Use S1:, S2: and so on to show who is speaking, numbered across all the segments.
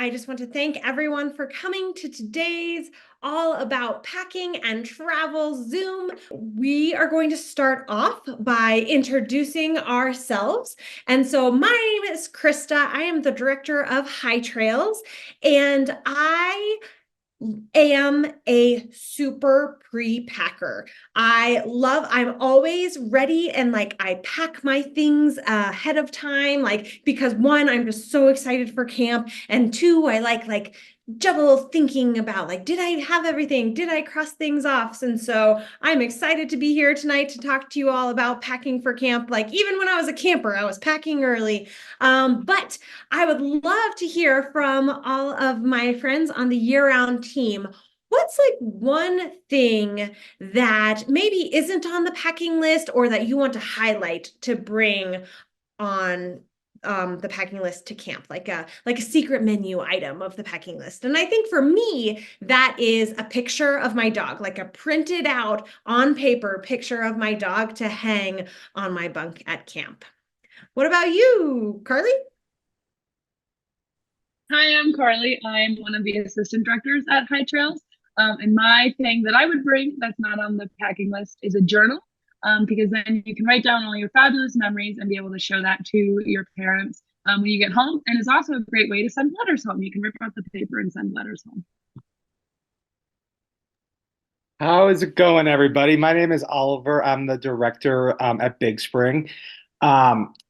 S1: I just want to thank everyone for coming to today's All About Packing and Travel Zoom. We are going to start off by introducing ourselves. And so my name is Krista. I am the director of High Trails, and I am a super pre-packer. I'm always ready and I pack my things ahead of time, because one, I'm just so excited for camp. And two, I like double thinking about did I have everything? Did I cross things off? And so I'm excited to be here tonight to talk to you all about packing for camp. Even when I was a camper, I was packing early. But I would love to hear from all of my friends on the year-round team. What's one thing that maybe isn't on the packing list or that you want to highlight to bring on the packing list to camp, like a secret menu item of the packing list? And I think for me, that is a picture of my dog, like a printed out on paper picture of my dog to hang on my bunk at camp. What about you, Carly?
S2: Hi, I'm Carly. I'm one of the assistant directors at High Trails. And my thing that I would bring that's not on the packing list is a journal, because then you can write down all your fabulous memories and be able to show that to your parents when you get home. And it's also a great way to send letters home. You can rip out the paper and send letters home.
S3: How is it going, everybody? My name is Oliver. I'm the director at Big Spring.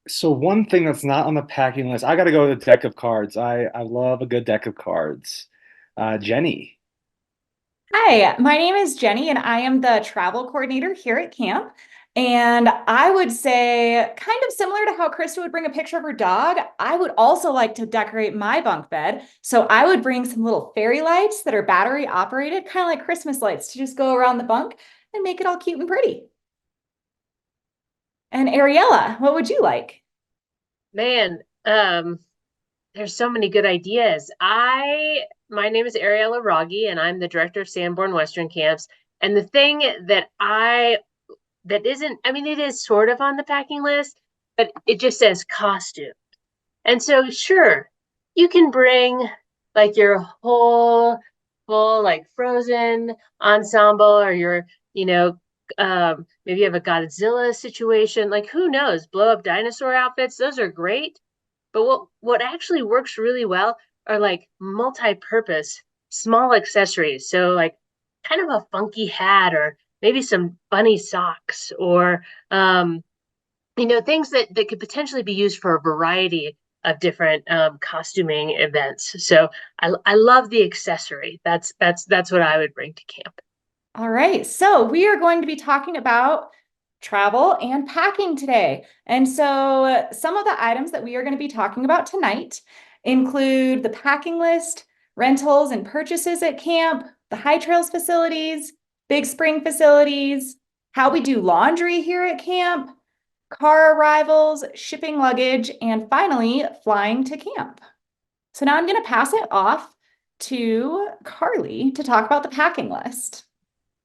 S3: So one thing that's not on the packing list, I got to go with a deck of cards. I love a good deck of cards. Jenny.
S4: Hi, my name is Jenny, and I am the travel coordinator here at camp. And I would say, kind of similar to how Krista would bring a picture of her dog, I would also like to decorate my bunk bed. So I would bring some little fairy lights that are battery operated, kind of like Christmas lights, to just go around the bunk and make it all cute and pretty. And Ariella, what would you like?
S5: Man, there's so many good ideas. My name is Ariella Raggi, and I'm the director of Sanborn Western Camps. And the thing that isn't, I mean, it is sort of on the packing list, but it just says costume. And so, sure, you can bring your whole full Frozen ensemble, or maybe you have a Godzilla situation. Who knows? Blow up dinosaur outfits. Those are great. But what actually works really well are multi-purpose small accessories. So kind of a funky hat, or maybe some bunny socks, or things that could potentially be used for a variety of different costuming events. So I love the accessory. That's what I would bring to camp.
S4: All right, so we are going to be talking about travel and packing today. And so some of the items that we are going to be talking about tonight include the packing list, rentals and purchases at camp, the High Trails facilities, Big Spring facilities, how we do laundry here at camp, car arrivals, shipping luggage, and finally, flying to camp. So now I'm going to pass it off to Carly to talk about the packing list.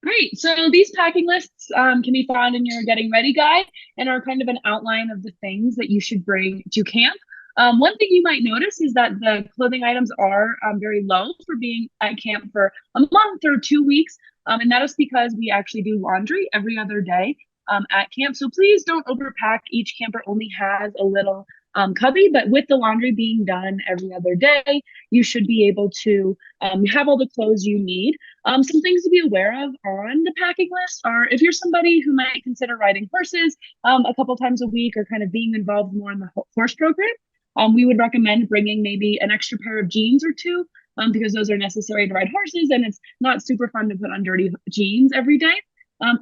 S2: Great. So these packing lists can be found in your Getting Ready guide and are kind of an outline of the things that you should bring to camp. One thing you might notice is that the clothing items are very low for being at camp for a month or 2 weeks. And that is because we actually do laundry every other day at camp. So please don't overpack. Each camper only has a little cubby, but with the laundry being done every other day, you should be able to have all the clothes you need. Some things to be aware of on the packing list are, if you're somebody who might consider riding horses a couple times a week, or kind of being involved more in the horse program, we would recommend bringing maybe an extra pair of jeans or two, because those are necessary to ride horses, and it's not super fun to put on dirty jeans every day.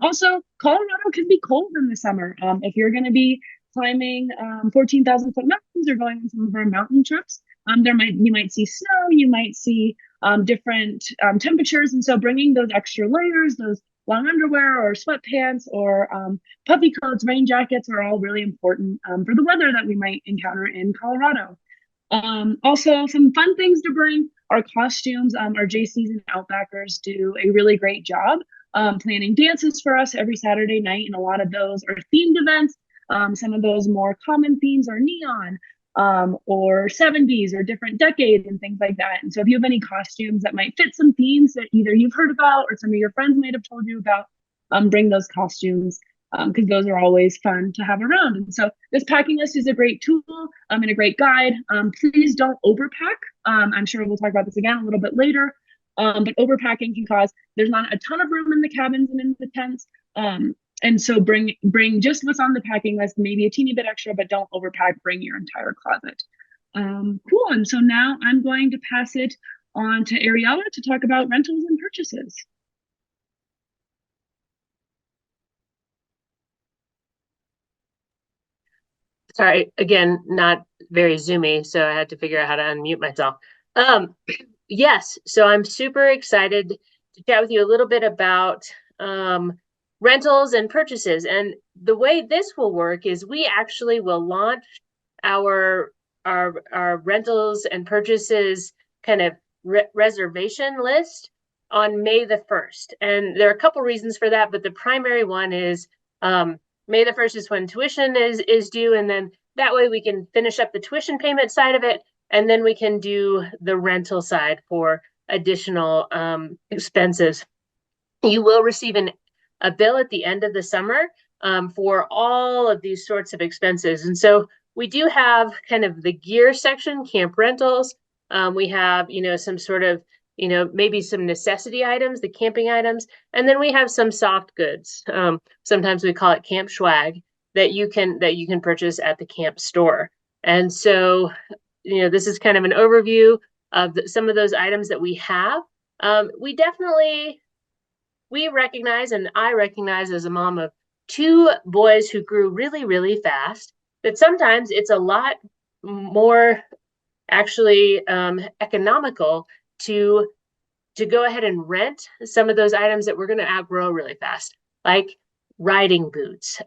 S2: Also, Colorado can be cold in the summer. If you're going to be climbing 14,000-foot mountains or going on some of our mountain trips, you might see snow, you might see different temperatures, and so bringing those extra layers, those long underwear or sweatpants or puffy coats, rain jackets are all really important for the weather that we might encounter in Colorado. Also, some fun things to bring are costumes. Our JCs and Outbackers do a really great job planning dances for us every Saturday night, and a lot of those are themed events. Some of those more common themes are neon, or 70s or different decades and things like that. And so if you have any costumes that might fit some themes that either you've heard about or some of your friends might have told you about, bring those costumes because those are always fun to have around. And so this packing list is a great tool and a great guide. Please don't overpack. I'm sure we'll talk about this again a little bit later. But overpacking can cause, there's not a ton of room in the cabins and in the tents. And so bring just what's on the packing list, maybe a teeny bit extra, but don't overpack, bring your entire closet. Cool, and so now I'm going to pass it on to Ariella to talk about rentals and purchases.
S5: Sorry, again, not very zoomy, so I had to figure out how to unmute myself. Yes, so I'm super excited to chat with you a little bit about rentals and purchases. And the way this will work is we actually will launch our rentals and purchases kind of reservation list on May the 1st. And there are a couple reasons for that, but the primary one is May the 1st is when tuition is due, and then that way we can finish up the tuition payment side of it, and then we can do the rental side for additional expenses. You will receive a bill at the end of the summer for all of these sorts of expenses. And so we do have kind of the gear section, camp rentals. We have, some sort of, maybe some necessity items, the camping items, and then we have some soft goods. Sometimes we call it camp swag that you can purchase at the camp store. And so, this is kind of an overview of some of those items that we have. We recognize, and I recognize as a mom of 2 boys who grew really, really fast, that sometimes it's a lot more actually economical to go ahead and rent some of those items that we're going to outgrow really fast, like riding boots,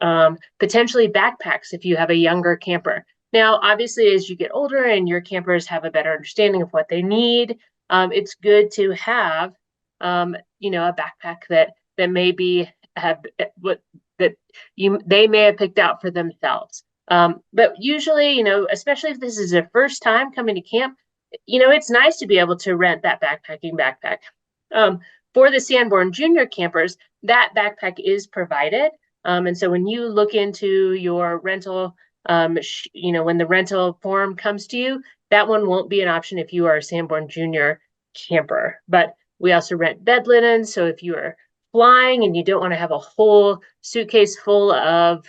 S5: potentially backpacks if you have a younger camper. Now, obviously, as you get older and your campers have a better understanding of what they need, it's good to have, a backpack that maybe they may have picked out for themselves. But usually, especially if this is their first time coming to camp, it's nice to be able to rent that backpacking backpack. For the Sanborn Junior campers, that backpack is provided. And so when you look into your rental, when the rental form comes to you, that one won't be an option if you are a Sanborn Junior camper. But we also rent bed linens. So if you are flying and you don't want to have a whole suitcase full of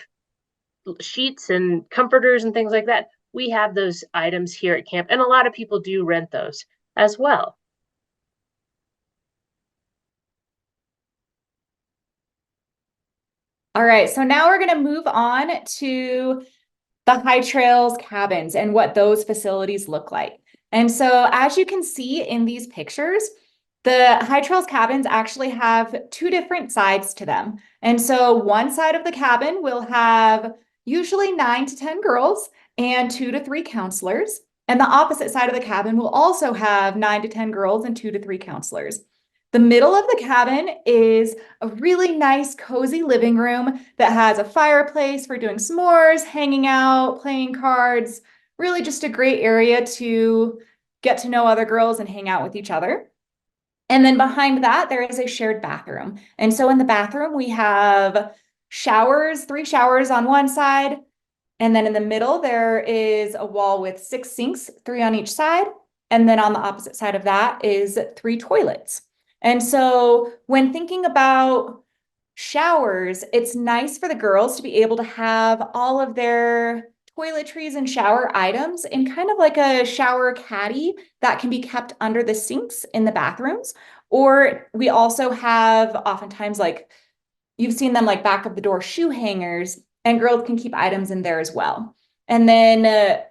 S5: sheets and comforters and things like that, we have those items here at camp. And a lot of people do rent those as well.
S4: All right, so now we're going to move on to the High Trails cabins and what those facilities look like. And so as you can see in these pictures, the High Trails cabins actually have 2 different sides to them. And so one side of the cabin will have usually 9 to 10 girls and 2 to 3 counselors. And the opposite side of the cabin will also have 9 to 10 girls and 2 to 3 counselors. The middle of the cabin is a really nice, cozy living room that has a fireplace for doing s'mores, hanging out, playing cards, really just a great area to get to know other girls and hang out with each other. And then behind that, there is a shared bathroom. And so in the bathroom, we have showers, 3 showers on one side. And then in the middle, there is a wall with 6 sinks, 3 on each side. And then on the opposite side of that is 3 toilets. And so when thinking about showers, it's nice for the girls to be able to have all of their toiletries and shower items in kind of like a shower caddy that can be kept under the sinks in the bathrooms. Or we also have oftentimes, like you've seen them, like back of the door shoe hangers, and girls can keep items in there as well. And then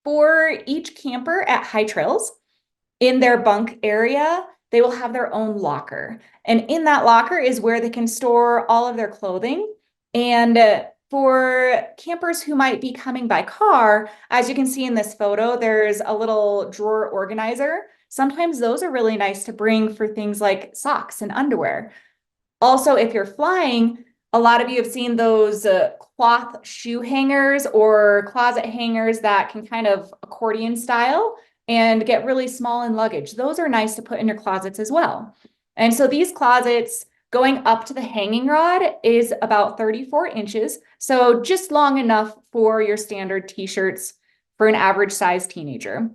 S4: for each camper at High Trails, in their bunk area, they will have their own locker. And in that locker is where they can store all of their clothing. And for campers who might be coming by car, as you can see in this photo, there's a little drawer organizer. Sometimes those are really nice to bring for things like socks and underwear. Also, if you're flying, A lot of you have seen those cloth shoe hangers or closet hangers that can kind of accordion style and get really small in luggage. Those are nice to put in your closets as well. And so these closets going up to the hanging rod is about 34 inches. So just long enough for your standard t-shirts for an average size teenager.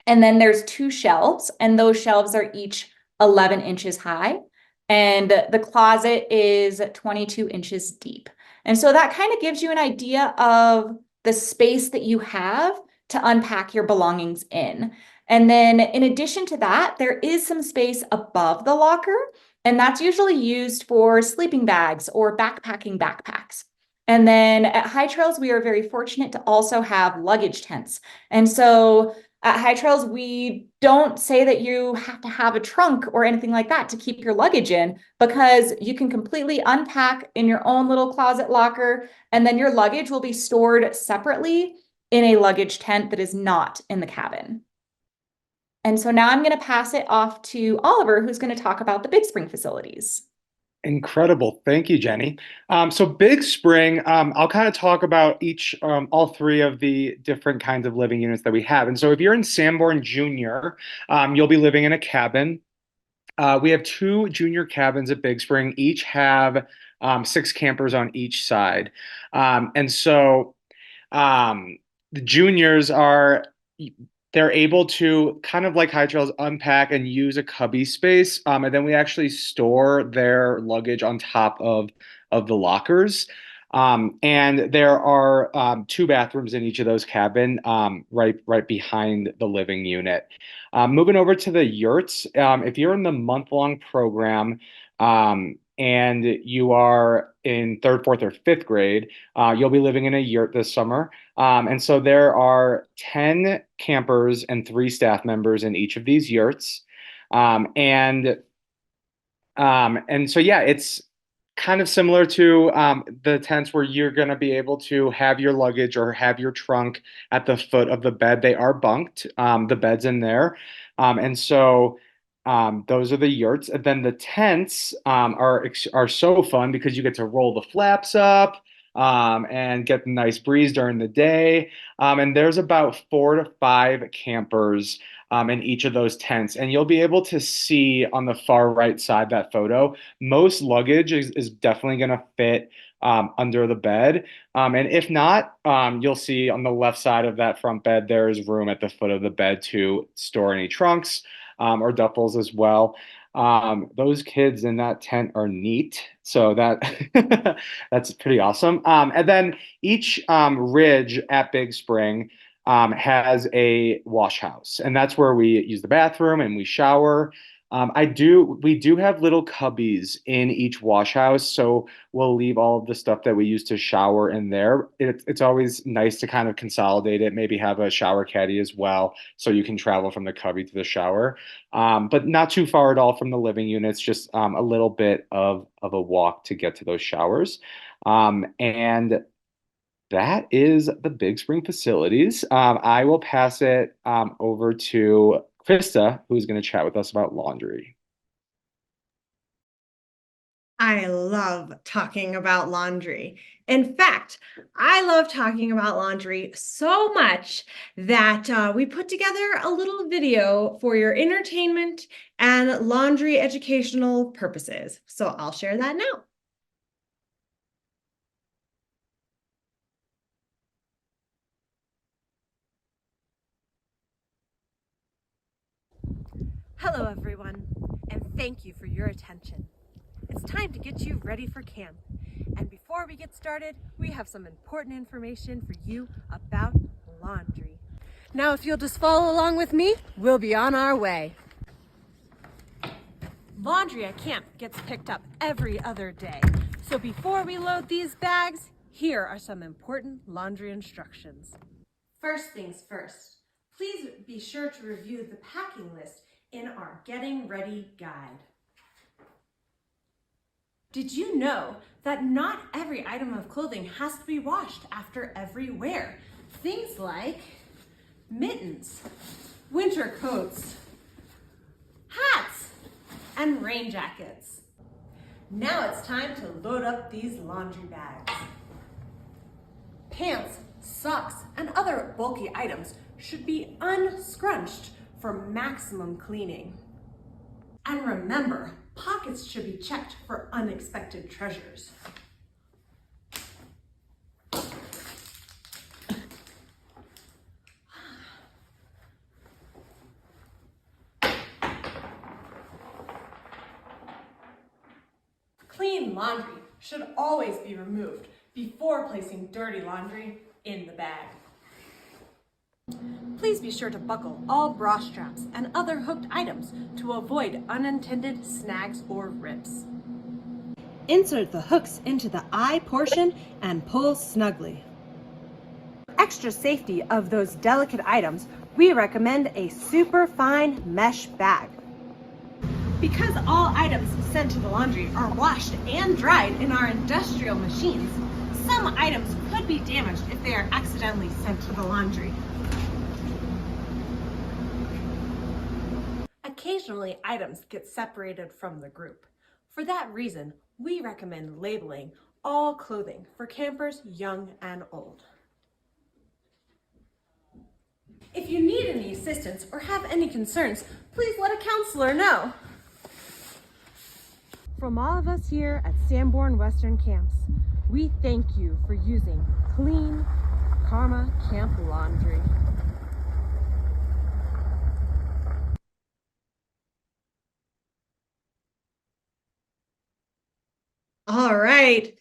S4: And then there's 2 shelves, and those shelves are each 11 inches high. And the closet is 22 inches deep. And so that kind of gives you an idea of the space that you have to unpack your belongings in. And then in addition to that, there is some space above the locker, and that's usually used for sleeping bags or backpacking backpacks. And then at High Trails, we are very fortunate to also have luggage tents. And so at High Trails, we don't say that you have to have a trunk or anything like that to keep your luggage in, because you can completely unpack in your own little closet locker, and then your luggage will be stored separately in a luggage tent that is not in the cabin. And so now I'm going to pass it off to Oliver, who's going to talk about the Big Spring facilities.
S3: Incredible. Thank you, Jenny. So Big Spring, I'll kind of talk about all 3 of the different kinds of living units that we have. And so if you're in Sanborn Junior, you'll be living in a cabin. We have 2 junior cabins at Big Spring, each have 6 campers on each side. And so the juniors they're able to kind of like High Trails unpack and use a cubby space. And then we actually store their luggage on top of the lockers. And there are 2 bathrooms in each of those cabin, right behind the living unit. Moving over to the yurts, if you're in the month-long program, and you are in 3rd, 4th, or 5th grade, you'll be living in a yurt this summer. And so there are 10 campers and 3 staff members in each of these yurts. And so, yeah, it's kind of similar to the tents where you're going to be able to have your luggage or have your trunk at the foot of the bed. They are bunked, the bed's in there. And so those are the yurts. And then the tents are so fun because you get to roll the flaps up and get a nice breeze during the day. And there's about 4 to 5 campers in each of those tents. And you'll be able to see on the far right side that photo, most luggage is definitely going to fit under the bed. And if not, you'll see on the left side of that front bed, there is room at the foot of the bed to store any trunks or duffels as well. Those kids in that tent are neat. So that's pretty awesome. And then each ridge at Big Spring has a wash house, and that's where we use the bathroom and we shower. We do have little cubbies in each wash house, so we'll leave all of the stuff that we use to shower in there. It's always nice to kind of consolidate it, maybe have a shower caddy as well, so you can travel from the cubby to the shower, but not too far at all from the living units, just a little bit of a walk to get to those showers. And that is the Big Spring facilities. I will pass it over to Krista, who's going to chat with us about laundry.
S1: I love talking about laundry. In fact, I love talking about laundry so much that we put together a little video for your entertainment and laundry educational purposes. So I'll share that now. Hello, everyone, and thank you for your attention. It's time to get you ready for camp. And before we get started, we have some important information for you about laundry. Now, if you'll just follow along with me, we'll be on our way. Laundry at camp gets picked up every other day. So before we load these bags, here are some important laundry instructions. First things first, please be sure to review the packing list in our Getting Ready guide. Did you know that not every item of clothing has to be washed after every wear? Things like mittens, winter coats, hats, and rain jackets. Now it's time to load up these laundry bags. Pants, socks, and other bulky items should be unscrunched for maximum cleaning. And remember, pockets should be checked for unexpected treasures. Clean laundry should always be removed before placing dirty laundry in the bag. Please be sure to buckle all bra straps and other hooked items to avoid unintended snags or rips. Insert the hooks into the eye portion and pull snugly. For extra safety of those delicate items, we recommend a super fine mesh bag. Because all items sent to the laundry are washed and dried in our industrial machines, some items could be damaged if they are accidentally sent to the laundry. Occasionally, items get separated from the group. For that reason, we recommend labeling all clothing for campers young and old. If you need any assistance or have any concerns, please let a counselor know. From all of us here at Sanborn Western Camps, we thank you for using Clean Karma Camp Laundry. All right.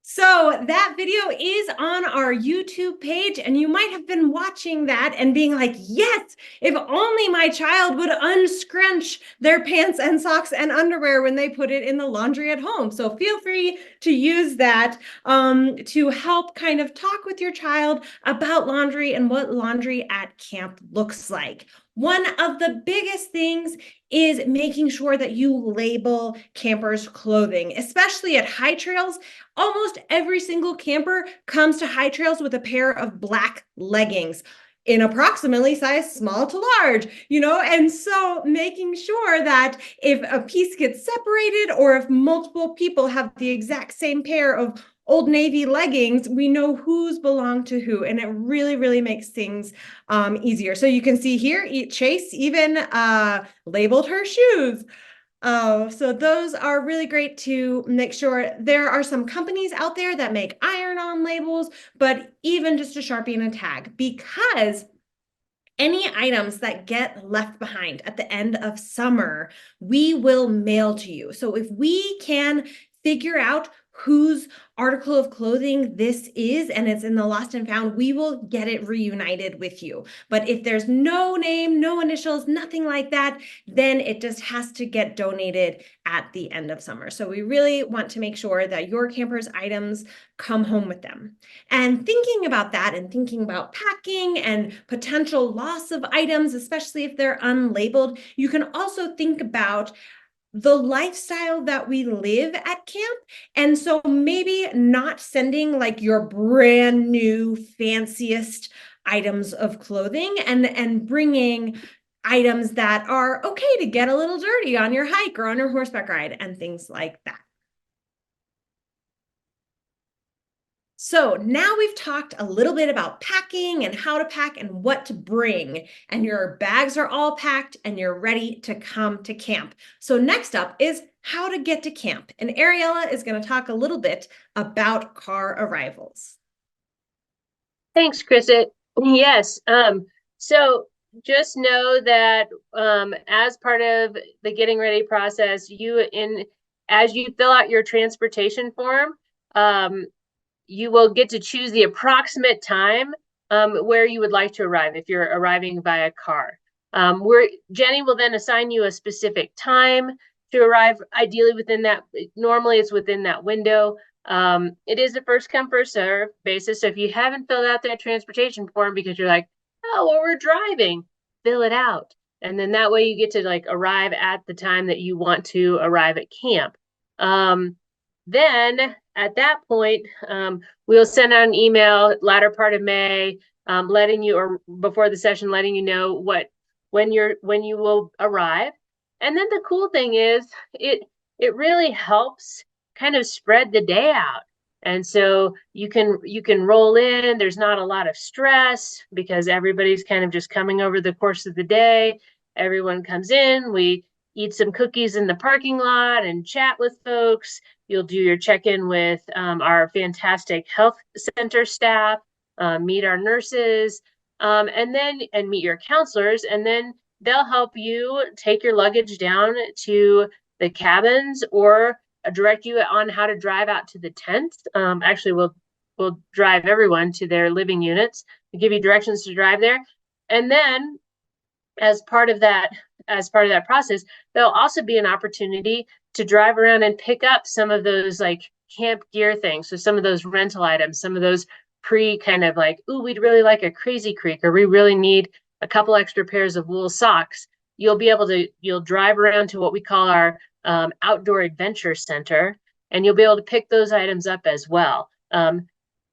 S1: So that video is on our YouTube page, and you might have been watching that and being like, yes, if only my child would unscrunch their pants and socks and underwear when they put it in the laundry at home. So feel free to use that to help kind of talk with your child about laundry and what laundry at camp looks like. One of the biggest things is making sure that you label campers' clothing, especially at high trails. Almost every single camper comes to high trails with a pair of black leggings in approximately size small to large, and so making sure that if a piece gets separated or if multiple people have the exact same pair of Old Navy leggings, we know who's belong to who, and it really, really makes things easier. So you can see here, Chase even labeled her shoes. So those are really great to make sure. There are some companies out there that make iron-on labels, but even just a Sharpie and a tag, because any items that get left behind at the end of summer, we will mail to you. So if we can figure out whose article of clothing this is and it's in the lost and found, we will get it reunited with you. But if there's no name, no initials, nothing like that, then it just has to get donated at the end of summer. So we really want to make sure that your camper's items come home with them. And thinking about that and thinking about packing and potential loss of items, especially if they're unlabeled, you can also think about the lifestyle that we live at camp. And so maybe not sending like your brand new fanciest items of clothing and bringing items that are okay to get a little dirty on your hike or on your horseback ride and things like that. So now we've talked a little bit about packing and how to pack and what to bring, and your bags are all packed and you're ready to come to camp. So next up is how to get to camp. And Ariella is going to talk a little bit about car arrivals.
S5: Thanks, Chrisette. Yes. So just know that as part of the getting ready process, as you fill out your transportation form, you will get to choose the approximate time where you would like to arrive if you're arriving via car. Jenny will then assign you a specific time to arrive, ideally within that. Normally it's within that window. It is a first come, first serve basis. So if you haven't filled out that transportation form because you're like, oh, well, we're driving, fill it out. And then that way you get to like arrive at the time that you want to arrive at camp. Then at that point, we'll send out an email latter part of May, letting you, or before the session, letting you know when you will arrive. And then the cool thing is it really helps kind of spread the day out. And so you can roll in. There's not a lot of stress because everybody's kind of just coming over the course of the day. Everyone comes in, we eat some cookies in the parking lot and chat with folks. You'll do your check-in with our fantastic health center staff, meet our nurses, and meet your counselors, and then they'll help you take your luggage down to the cabins or direct you on how to drive out to the tent. Actually, we'll drive everyone to their living units to give you directions to drive there, and then as part of that process, there'll also be an opportunity to drive around and pick up some of those like camp gear things. So some of those rental items, some of those pre kind of like, ooh, we'd really like a crazy creek, or we really need a couple extra pairs of wool socks. You'll drive around to what we call our outdoor adventure center, and you'll be able to pick those items up as well.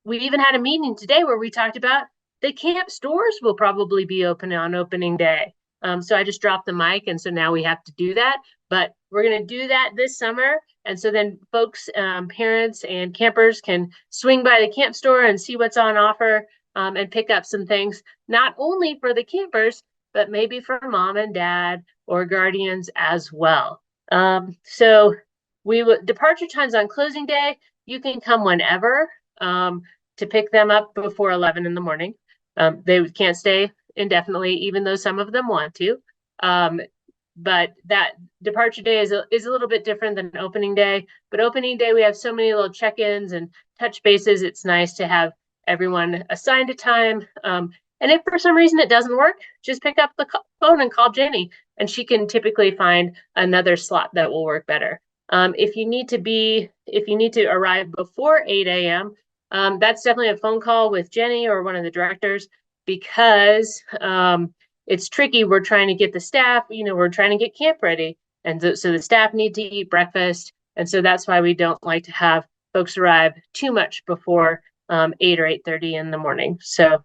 S5: We even had a meeting today where we talked about the camp stores will probably be open on opening day. So I just dropped the mic, and so now we have to do that. But we're going to do that this summer. And so then folks, parents and campers can swing by the camp store and see what's on offer, and pick up some things, not only for the campers, but maybe for mom and dad or guardians as well. So departure times on closing day, you can come whenever to pick them up before 11 in the morning. They can't stay indefinitely, even though some of them want to. But that departure day is a little bit different than opening day. But opening day, we have so many little check-ins and touch bases. It's nice to have everyone assigned a time. And if for some reason it doesn't work, just pick up the phone and call Jenny, and she can typically find another slot that will work better. If you need to arrive before 8 a.m., that's definitely a phone call with Jenny or one of the directors, because it's tricky. We're trying to get the staff, we're trying to get camp ready. And so the staff need to eat breakfast. And so that's why we don't like to have folks arrive too much before 8 or 8:30 in the morning. So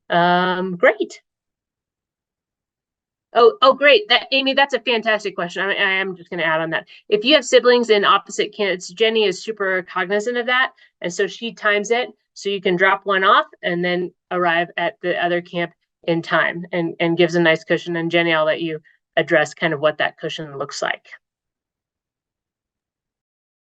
S5: great. Oh, great. Amy, that's a fantastic question. I am just going to add on that. If you have siblings in opposite camps, Jenny is super cognizant of that. And so she times it so you can drop one off and then arrive at the other camp in time, and gives a nice cushion. And Jenny, I'll let you address kind of what that cushion looks like.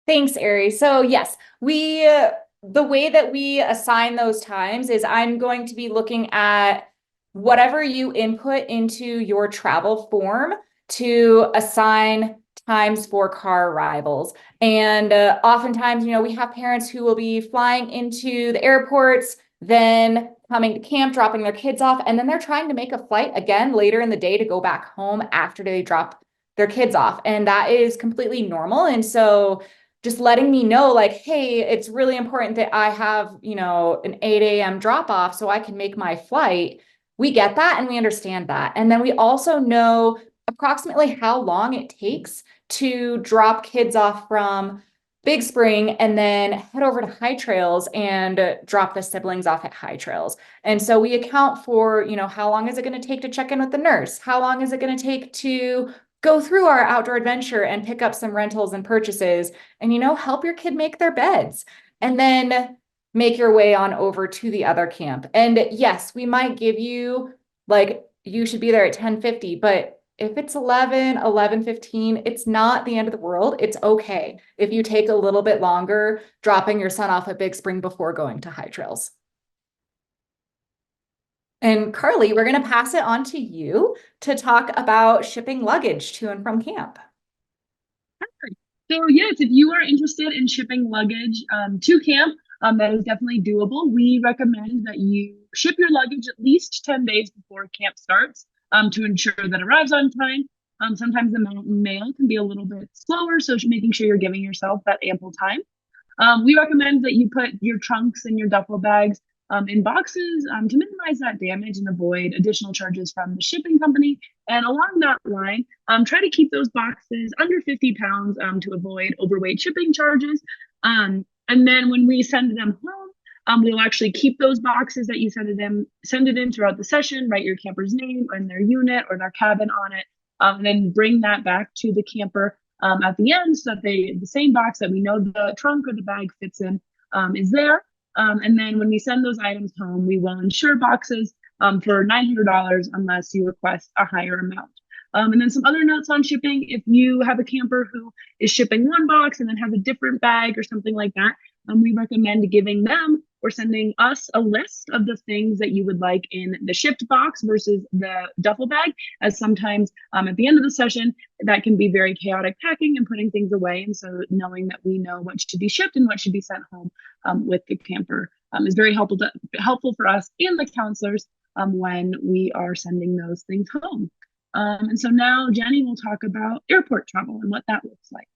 S4: Thanks, Ari. So yes, the way that we assign those times is I'm going to be looking at whatever you input into your travel form to assign times for car arrivals. And oftentimes, we have parents who will be flying into the airports, then coming to camp, dropping their kids off, and then they're trying to make a flight again later in the day to go back home after they drop their kids off. And that is completely normal. And so just letting me know, like, hey, it's really important that I have, an 8 a.m. drop off so I can make my flight. We get that and we understand that. And then we also know approximately how long it takes to drop kids off from Big Spring and then head over to High Trails and drop the siblings off at High Trails. And so we account for, how long is it going to take to check in with the nurse? How long is it going to take to go through our outdoor adventure and pick up some rentals and purchases and, help your kid make their beds, and then make your way on over to the other camp. And yes, we might give you like, you should be there at 10:50, but if it's 11:15, it's not the end of the world. It's okay if you take a little bit longer dropping your son off at Big Spring before going to High Trails. And Carly, we're going to pass it on to you to talk about shipping luggage to and from camp.
S2: So yes, if you are interested in shipping luggage to camp, that is definitely doable. We recommend that you ship your luggage at least 10 days before camp starts to ensure that it arrives on time. Sometimes the mountain mail can be a little bit slower, so making sure you're giving yourself that ample time. We recommend that you put your trunks and your duffel bags in boxes to minimize that damage and avoid additional charges from the shipping company. And along that line, try to keep those boxes under 50 pounds to avoid overweight shipping charges. And then when we send them home, we'll actually keep those boxes that you send it in throughout the session, write your camper's name and their unit or their cabin on it, and then bring that back to the camper at the end, so that the same box that we know the trunk or the bag fits in is there. And then when we send those items home, we will insure boxes for $900 unless you request a higher amount. And then some other notes on shipping: if you have a camper who is shipping one box and then has a different bag or something like that, we recommend giving them or sending us a list of the things that you would like in the shipped box versus the duffel bag, as sometimes at the end of the session, that can be very chaotic packing and putting things away. And so knowing that we know what should be shipped and what should be sent home with the camper is very helpful for us and the counselors when we are sending those things home. And so now Jenny will talk about airport travel and what that looks like.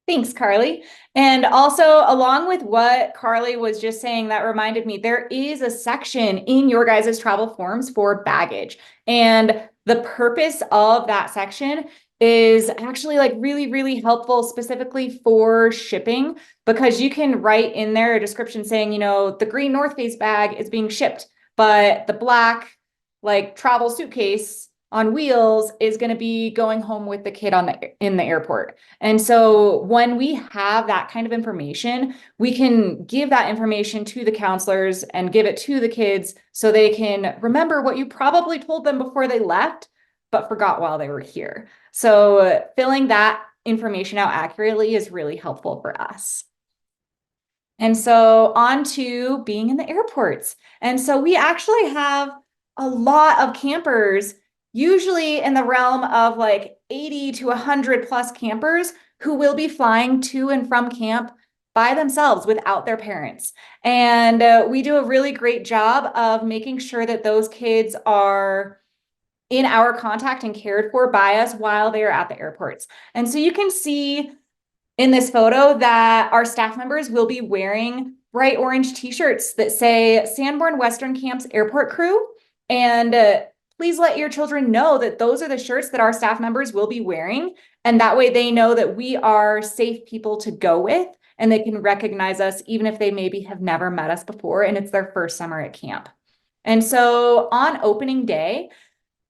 S4: Thanks, Carly. And also, along with what Carly was just saying, that reminded me there is a section in your guys' travel forms for baggage. And the purpose of that section is actually like really, really helpful specifically for shipping, because you can write in there a description saying, you know, the green North Face bag is being shipped, but the black like travel suitcase on wheels is going to be going home with the kid in the airport. And so when we have that kind of information, we can give that information to the counselors and give it to the kids so they can remember what you probably told them before they left, but forgot while they were here. So filling that information out accurately is really helpful for us. And so on to being in the airports. And so we actually have a lot of campers, usually in the realm of like 80 to 100 plus campers, who will be flying to and from camp by themselves without their parents. And we do a really great job of making sure that those kids are in our contact and cared for by us while they are at the airports. And so you can see in this photo that our staff members will be wearing bright orange t-shirts that say Sanborn Western Camp's Airport Crew. And please let your children know that those are the shirts that our staff members will be wearing. And that way they know that we are safe people to go with, and they can recognize us even if they maybe have never met us before and it's their first summer at camp. And so on opening day,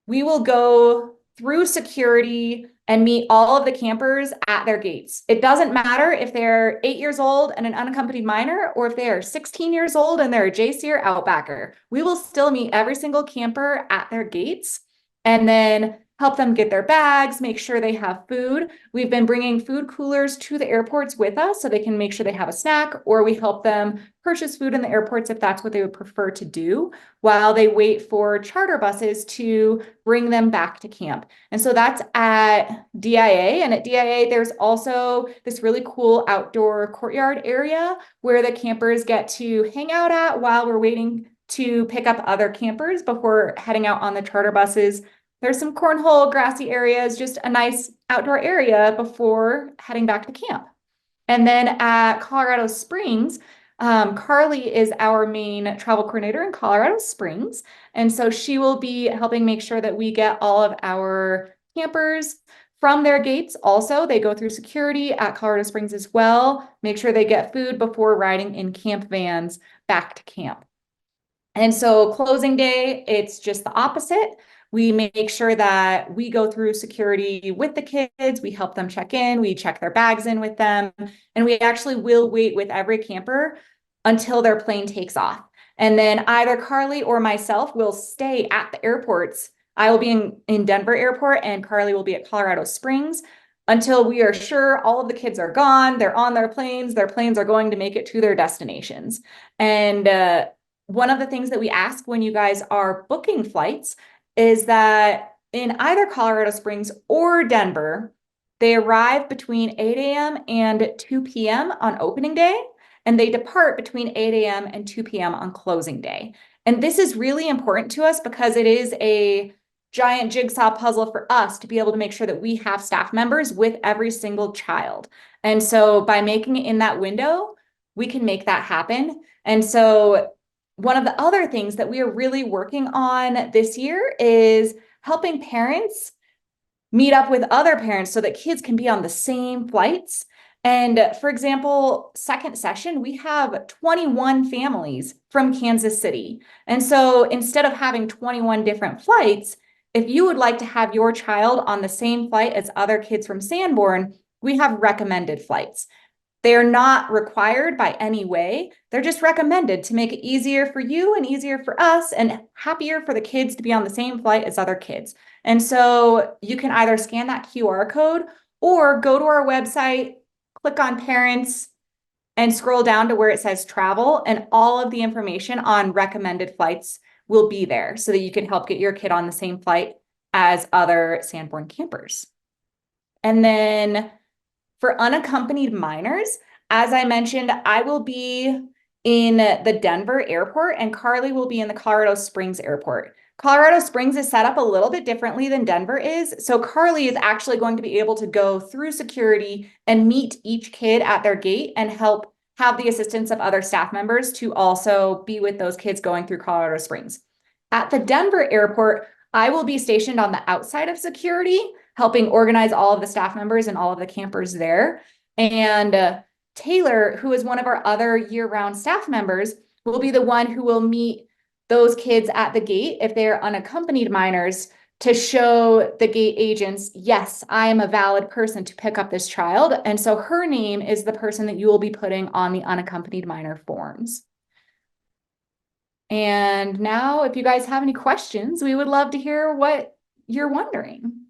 S4: we will go through security and meet all of the campers at their gates. It doesn't matter if they're 8 years old and an unaccompanied minor, or if they are 16 years old and they're a JC or Outbacker. We will still meet every single camper at their gates and then help them get their bags, make sure they have food. We've been bringing food coolers to the airports with us so they can make sure they have a snack, or we help them purchase food in the airports if that's what they would prefer to do, while they wait for charter buses to bring them back to camp. And so that's at DIA. And at DIA, there's also this really cool outdoor courtyard area where the campers get to hang out at while we're waiting to pick up other campers before heading out on the charter buses. There's some cornhole, grassy areas, just a nice outdoor area before heading back to camp. And then at Colorado Springs, Carly is our main travel coordinator in Colorado Springs. And so she will be helping make sure that we get all of our campers from their gates. Also, they go through security at Colorado Springs as well, make sure they get food before riding in camp vans back to camp. And so closing day, it's just the opposite. We make sure that we go through security with the kids. We help them check in. We check their bags in with them. And we actually will wait with every camper until their plane takes off. And then either Carly or myself will stay at the airports. I will be in Denver Airport and Carly will be at Colorado Springs until we are sure all of the kids are gone. They're on their planes. Their planes are going to make it to their destinations. And one of the things that we ask when you guys are booking flights is that in either Colorado Springs or Denver, they arrive between 8 a.m. and 2 p.m. on opening day, and they depart between 8 a.m. and 2 p.m. on closing day. And this is really important to us because it is a giant jigsaw puzzle for us to be able to make sure that we have staff members with every single child. And so by making it in that window, we can make that happen. And so one of the other things that we are really working on this year is helping parents meet up with other parents so that kids can be on the same flights. And for example, second session, we have 21 families from Kansas City. And so instead of having 21 different flights, if you would like to have your child on the same flight as other kids from Sanborn, we have recommended flights. They are not required by any way. They're just recommended to make it easier for you and easier for us and happier for the kids to be on the same flight as other kids. And so you can either scan that QR code or go to our website, click on parents, and scroll down to where it says travel, and all of the information on recommended flights will be there so that you can help get your kid on the same flight as other Sanborn campers. And then for unaccompanied minors, as I mentioned, I will be in the Denver airport and Carly will be in the Colorado Springs airport. Colorado Springs is set up a little bit differently than Denver is. So Carly is actually going to be able to go through security and meet each kid at their gate and help have the assistance of other staff members to also be with those kids going through Colorado Springs. At the Denver airport, I will be stationed on the outside of security, helping organize all of the staff members and all of the campers there. And Taylor, who is one of our other year-round staff members, will be the one who will meet those kids at the gate if they are unaccompanied minors to show the gate agents, yes, I am a valid person to pick up this child. And so her name is the person that you will be putting on the unaccompanied minor forms. And now, if you guys have any questions, we would love to hear what you're wondering.